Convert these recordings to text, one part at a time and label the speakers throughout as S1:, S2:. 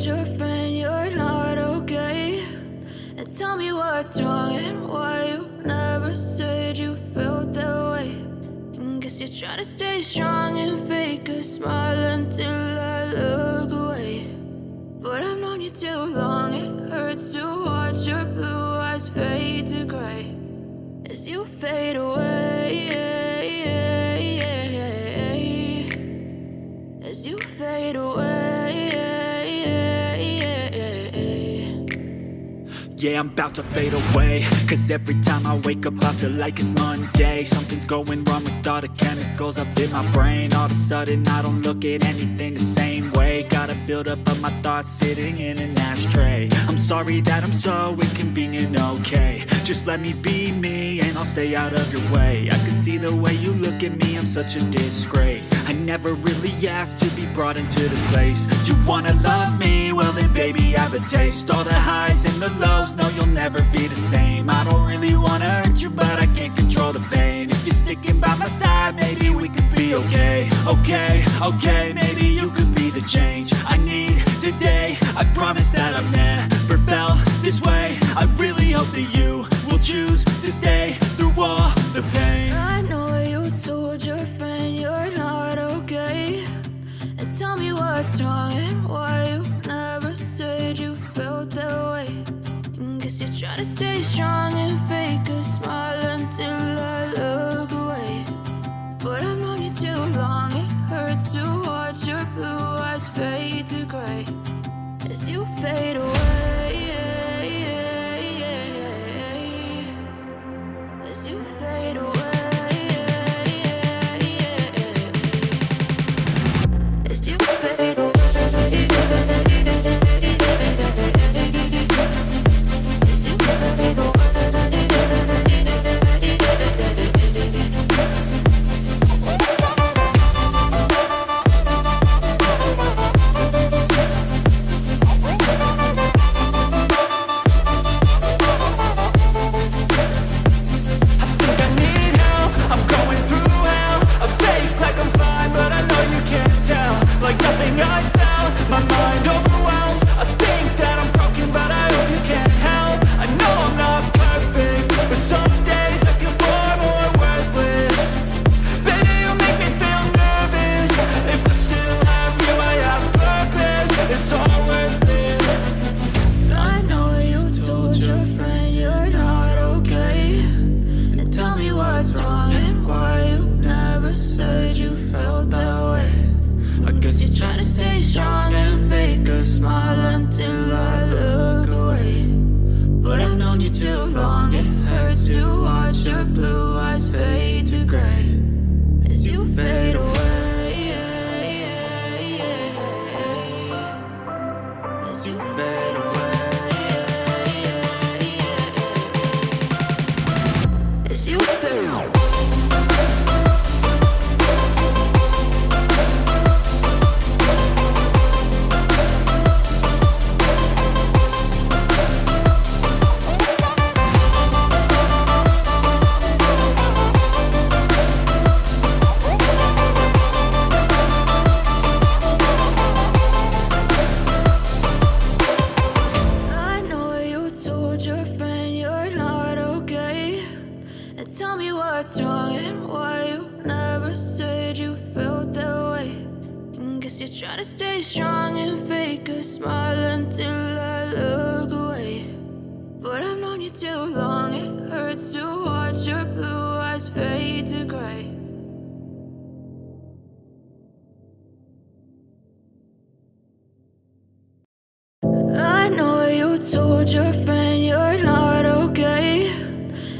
S1: told your friend you're not okay? And tell me what's wrong and why you never said you felt that way. And guess you're trying to stay strong and fake a smile until I look away. But I've known you too long, it hurts to watch your blue eyes fade to gray as you fade away, as you fade away.
S2: Yeah, I'm about to fade away, cause every time I wake up I feel like it's Monday. Something's going wrong with all the chemicals up in my brain. All of a sudden I don't look at anything the same way. Got a buildup of my thoughts sitting in an ashtray. I'm sorry that I'm so inconvenient, okay? Just let me be me and I'll stay out of your way. I can see the way you look at me, I'm such a disgrace. I never really asked to be brought into this place. You wanna love me? Well then baby I have a taste. All the highs and the lows, no you'll never be the same. I don't really wanna hurt you but I can't control the pain. If you're sticking by my side maybe we could be okay. Okay, maybe you could be the change I need today. I promise that I've never felt this way. I really hope that you will choose to stay through all the pain.
S1: I know you told your friend you're not okay. And tell me what's wrong and why you never said you felt that way. And guess you're trying to stay strong and fake a smile until I look away. But I've known you too long, it hurts to watch your blue eyes fade to gray as you fade away, as you fade away, as you fade away. Told your friend you're not okay.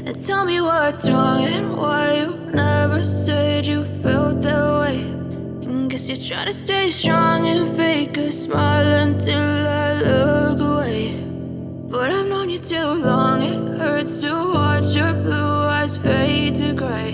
S1: And tell me what's wrong and why you never said you felt that way. And guess you're trying to stay strong and fake a smile until I look away. But I've known you too long, it hurts to watch your blue eyes fade to gray